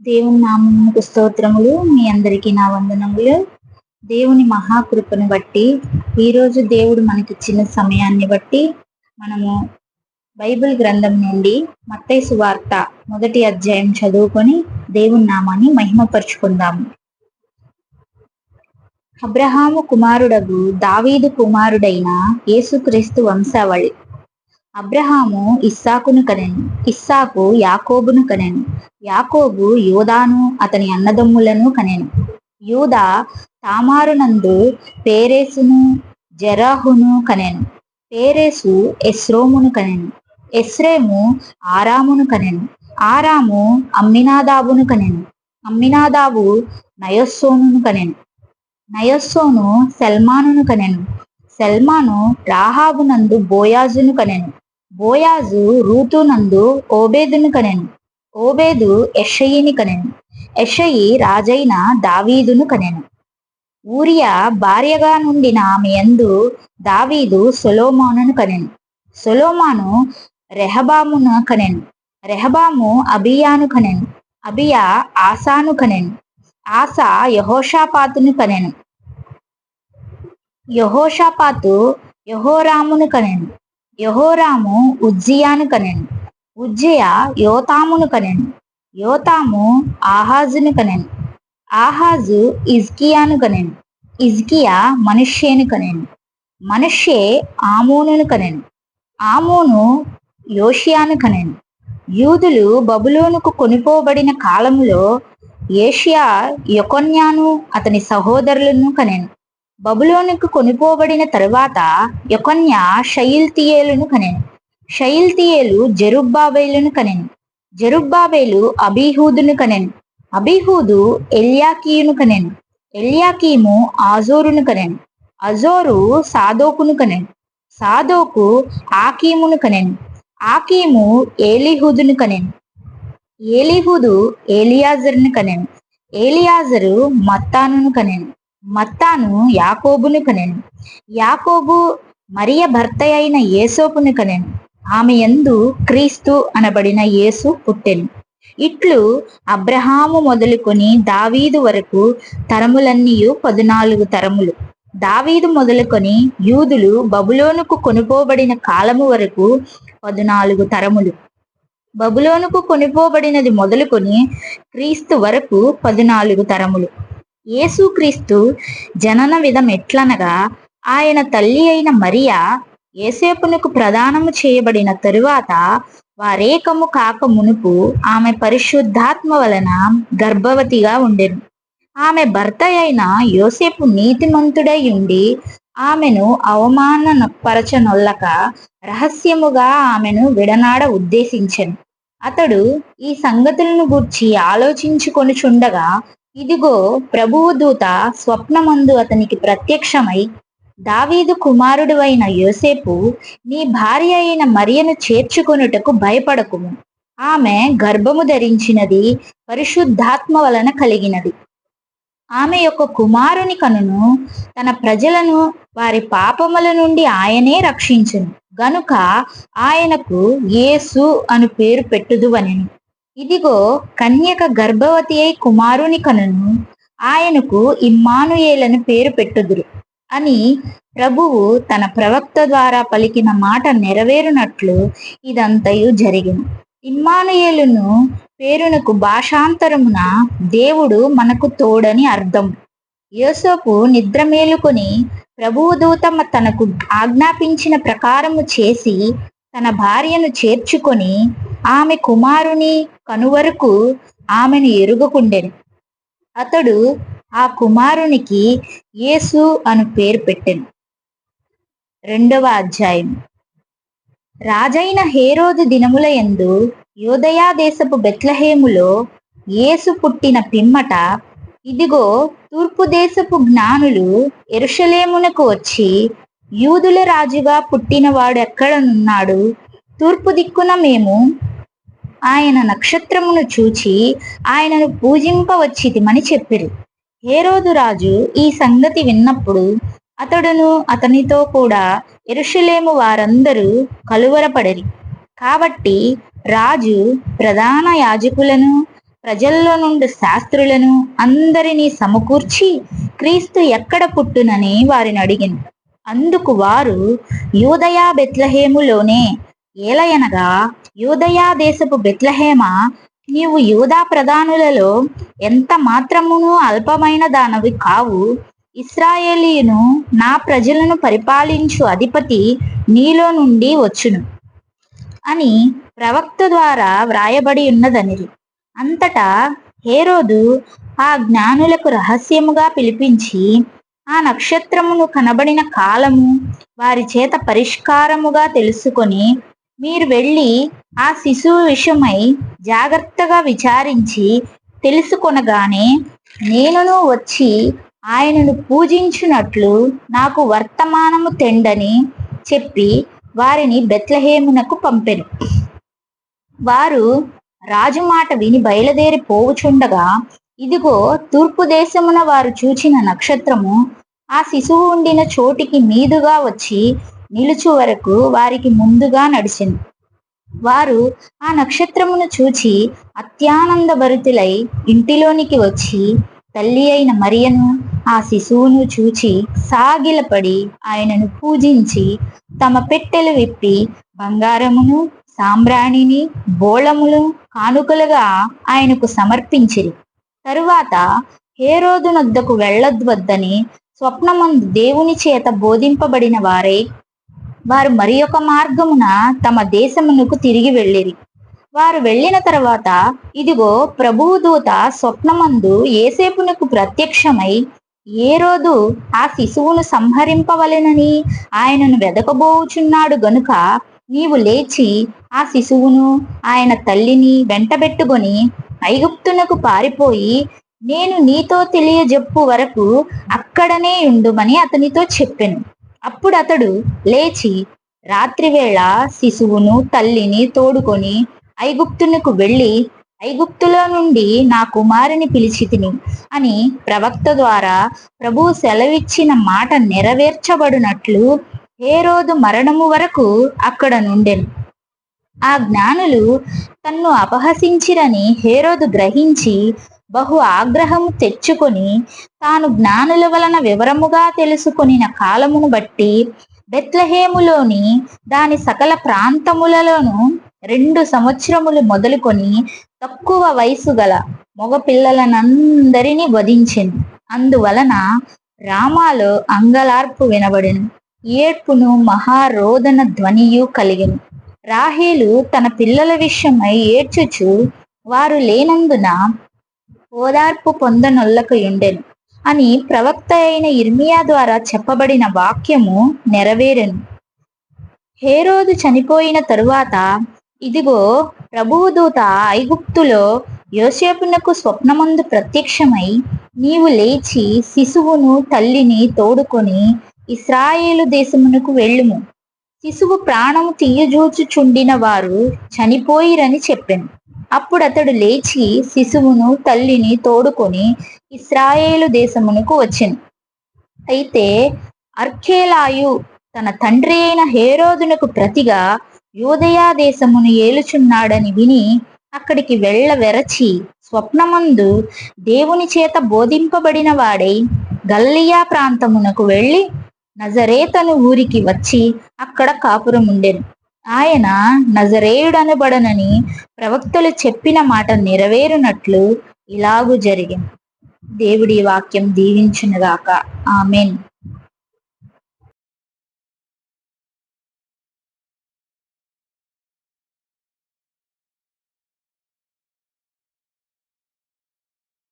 దేవుని నామమునకు స్తోత్రములు. మీ అందరికీ నా వందనములు. దేవుని మహాకృపను బట్టి ఈరోజు దేవుడు మనకిచ్చిన సమయాన్ని బట్టి మనము బైబిల్ గ్రంథం నుండి మత్తయి సువార్త 1వ అధ్యాయం చదువుకొని దేవుని నామాన్ని మహిమపరుచుకుందాము. అబ్రహాము కుమారుడగు దావీదు కుమారుడైన యేసుక్రీస్తు వంశావళి. అబ్రహాము ఇస్సాకును కనెను, ఇస్సాకు యాకోబును కనెను, యాకోబు యూదాను అతని అన్నదమ్ములను కనెను. యూదా తామారునందు పేరేసును జెరహును కనెను. పేరేసు ఎస్రోమును కనెను. ఎస్రేము ఆరామును కనెను. ఆరాము అమ్మినాదాబును కనెను. అమ్మినాదాబు నయస్సోనును కనెను. నయస్సోను సల్మానును కనెను. సల్మాను రాహాబునందు బోయాజును కనెను. బోయాజు రూతునందు ఓబేదును కనెను. ఓబేదు యెషయిని కనెను. యెషయి రాజైన దావీదును కనెను. ఊరియా భార్యగా నుండిన ఆమె యందు దావీదు సొలొమోనును కనెను. సొలొమోను రెహబామును కనెను. రెహబాము అబియాను కనెను. అబియా ఆసాను కనెను. ఆసా యెహోషాపాతును కనెను. యెహోషాపాతు యెహోరామును కనెను. యెహోరాము ఉజ్జియాను కనెను. ఉజ్జియా యోతామును కనెను. యోతాము ఆహాజును కనెను. ఆహాజు హిజ్కియాను కనెను. హిజ్కియా మనష్షేను కనెను. మనష్షే ఆమోనును కనెను. ఆమోను యోషియాను కనెను. యూదులు బబులోనుకు కొనిపోబడిన కాలములో యోషియా యెకొన్యాను అతని సహోదరులను కనెను. బబులోనుకు కొనిపోబడిన తరువాత యెకొన్యా షయల్తీయేలును కనెను. షయల్తీయేలు జెరుబ్బాబెలును కనెను. జెరుబ్బాబెలు అబీహూదును కనెను. అబీహూదు ఎల్యాకీయును కనెను. ఎల్యాకీము ఆజోరును కనెను. అజోరు సాదోకును కనెను. సాదోకు ఆకీమును కనెను. ఆకీము ఏలీహూదును కనెను. ఏలీహూదు ఏలియాజరును కనెను. ఏలియాజరు మత్తానును కనెను. మత్తాను యాకోబును కనెను. యాకోబు మరియ భర్త అయిన యేసోపును కనెను. ఆమె యందు క్రీస్తు అనబడిన యేసు పుట్టెను. ఇట్లు అబ్రహాము మొదలుకొని దావీదు వరకు తరములన్నీయు 14 తరములు. దావీదు మొదలుకొని యూదులు బబులోనుకు కొనుపోబడిన కాలము వరకు 14 తరములు. బబులోనుకు కొనిపోబడినది మొదలుకొని క్రీస్తు వరకు 14 తరములు. యేసుక్రీస్తు జనన విధం ఎట్లనగా, ఆయన తల్లి అయిన మరియా యోసేపునకు ప్రదానము చేయబడిన తరువాత వారేకము కాక మునుపు ఆమె పరిశుద్ధాత్మ వలన గర్భవతిగా ఉండెను. ఆమె భర్త అయిన యోసేపు నీతిమంతుడై ఉండి ఆమెను అవమానపరచనొల్లక రహస్యముగా ఆమెను విడనాడ ఉద్దేశించెను. అతడు ఈ సంగతులను గూర్చి ఆలోచించుకొనుచుండగా, ఇదిగో ప్రభువు దూత స్వప్నమందు అతనికి ప్రత్యక్షమై, దావీదు కుమారుడు అయిన యోసేపు, నీ భార్య అయిన మరియను చేర్చుకొనుటకు భయపడకుము. ఆమె గర్భము ధరించినది పరిశుద్ధాత్మ వలన కలిగినది. ఆమె యొక్క కుమారుని కనును. తన ప్రజలను వారి పాపముల నుండి ఆయనే రక్షించును గనుక ఆయనకు యేసు అను పేరు పెట్టుదువనెను. ఇదిగో కన్యక గర్భవతి అయి కుమారుని కనును. ఆయనకు ఇమ్మానుయేలను పేరు పెట్టుదురు అని ప్రభువు తన ప్రవక్త ద్వారా పలికిన మాట నెరవేరునట్లు ఇదంతయు జరిగిన. ఇమ్మానుయేలును పేరునకు భాషాంతరమున దేవుడు మనకు తోడని అర్థం. యోసేపు నిద్ర మేలుకొని ప్రభువు దూత తనకు ఆజ్ఞాపించిన ప్రకారము చేసి తన భార్యను చేర్చుకొని ఆమె కుమారుని కనువరకు ఆమెను ఎరుగకుండెను. అతడు ఆ కుమారునికి యేసు అను పేరు పెట్టెను. 2వ అధ్యాయం. రాజైన హేరోదు దినముల యందు యూదయా దేశపు బెత్లెహేములో యేసు పుట్టిన పిమ్మట, ఇదిగో తూర్పు దేశపు జ్ఞానులు యెరూషలేమునకు వచ్చి, యూదుల రాజుగా పుట్టినవాడు ఎక్కడనున్నాడు? తూర్పు దిక్కున మేము ఆయన నక్షత్రమును చూచి ఆయనను పూజింపవచ్చితిమని చెప్పిరి. హేరోదు రాజు ఈ సంగతి విన్నప్పుడు అతడును అతనితో కూడా యెరూషలేము వారందరూ కలువరపడిరి. కాబట్టి రాజు ప్రధాన యాజకులను ప్రజల్లో నుండి శాస్త్రులను అందరినీ సమకూర్చి క్రీస్తు ఎక్కడ పుట్టునని వారిని అడిగిను. అందుకు వారు, యూదయా బెత్లెహేములోనే. ఏలయనగా, యూదయా దేశపు బెత్లెహేమా, నీవు యూదా ప్రధానులలో ఎంత మాత్రమును అల్పమైన దానవి కావు. ఇశ్రాయేలీయును నా ప్రజలను పరిపాలించు అధిపతి నీలో నుండి వచ్చును అని ప్రవక్త ద్వారా వ్రాయబడి ఉన్నదనిరి. అంతటా హేరోదు ఆ జ్ఞానులకు రహస్యముగా పిలిపించి ఆ నక్షత్రమును కనబడిన కాలము వారి చేత పరిష్కారముగా తెలుసుకొని, మీరు వెళ్ళి ఆ శిశువు విషయమై జాగ్రత్తగా విచారించి తెలుసుకొనగానే నేనును వచ్చి ఆయనను పూజించున్నట్లు నాకు వర్తమానము తెండని చెప్పి వారిని బెత్లెహేమునకు పంపెను. వారు రాజు మాట విని బయలుదేరి పోవుచుండగా, ఇదిగో తూర్పు దేశమున వారు చూచిన నక్షత్రము ఆ శిశువు ఉండిన చోటికి మీదుగా వచ్చి నిలుచు వరకు వారికి ముందుగా నడిచింది. వారు ఆ నక్షత్రమును చూచి అత్యానందభరితులై ఇంటిలోనికి వచ్చి తల్లి అయిన మరియను ఆ శిశువును చూచి సాగిలపడి ఆయనను పూజించి తమ పెట్టెలు విప్పి బంగారమును సాంబ్రాణిని బోళములు కానుకలుగా ఆయనకు సమర్పించిరి. తరువాత హేరోదునొద్దకు వెళ్ళొద్వద్దని స్వప్నమందు దేవుని చేత బోధింపబడిన వారు మరి ఒక మార్గమున తమ దేశమునకు తిరిగి వెళ్ళిరి. వారు వెళ్ళిన తర్వాత ఇదిగో ప్రభువు దూత స్వప్నమందు యోసేపునకు ప్రత్యక్షమై, హేరోదు ఆ శిశువును సంహరింపవలెనని ఆయనను వెదకబోచున్నాడు గనుక నీవు లేచి ఆ శిశువును ఆయన తల్లిని వెంటబెట్టుకొని ఐగుప్తునకు పారిపోయి నేను నీతో తెలియజెప్పు వరకు అక్కడనే ఉండుమని అతనితో చెప్పెను. అప్పుడు అతడు లేచి రాత్రివేళ శిశువును తల్లిని తోడుకొని ఐగుప్తునకు వెళ్ళి, ఐగుప్తులో నుండి నా కుమారుని పిలిచితిని అని ప్రవక్త ద్వారా ప్రభువు సెలవిచ్చిన మాట నెరవేర్చబడినట్లు హేరోదు మరణము వరకు అక్కడ నుండెను. ఆ జ్ఞానులు తన్ను అపహసించిరని హేరోదు గ్రహించి బహు ఆగ్రహము తెచ్చుకొని తాను జ్ఞానుల వలన వివరముగా తెలుసుకొనిన కాలమును బట్టి బెత్లెహేములోని దాని సకల ప్రాంతములలోను 2 సంవత్సరములు మొదలుకొని తక్కువ వయసు గల మగ పిల్లలనందరినీ వధించెను. అందువలన రామాలో అంగలార్పు వినబడెను, ఏడ్పును మహారోదన ధ్వనియు కలిగెను. రాహేలు తన పిల్లల విషయమై ఏడ్చుచు వారు లేనందున ఓదార్పు పొందనొల్లకయుండెను అని ప్రవక్త అయిన ఇర్మియా ద్వారా చెప్పబడిన వాక్యము నెరవేరెను. హేరోదు చనిపోయిన తరువాత ఇదిగో ప్రభువు దూత ఐగుప్తులో యోసేపునకు స్వప్నమందు ప్రత్యక్షమై, నీవు లేచి శిశువును తల్లిని తోడుకొని ఇశ్రాయేలు దేశమునకు వెళ్ళుము. శిశువు ప్రాణము తీయజూచుచుండిన వారు చనిపోయిరని చెప్పెను. అప్పుడు అతడు లేచి శిశువును తల్లిని తోడుకొని ఇశ్రాయేలు దేశమునకు వచ్చెను. అయితే అర్ఖేలాయు తన తండ్రి అయిన హేరోదునకు ప్రతిగా యూదయా దేశమును ఏలుచున్నాడని విని అక్కడికి వెరచి స్వప్నమందు దేవుని చేత బోధింపబడిన వాడై గల్లియా ప్రాంతమునకు వెళ్ళి నజరేతను ఊరికి వచ్చి అక్కడ కాపురముండెను. ఆయన నజరేయుడనబడనని ప్రవక్తలు చెప్పిన మాట నెరవేరునట్లు ఇలాగు జరిగింది. దేవుడి వాక్యం దీవించునుగాక. ఆమెన్.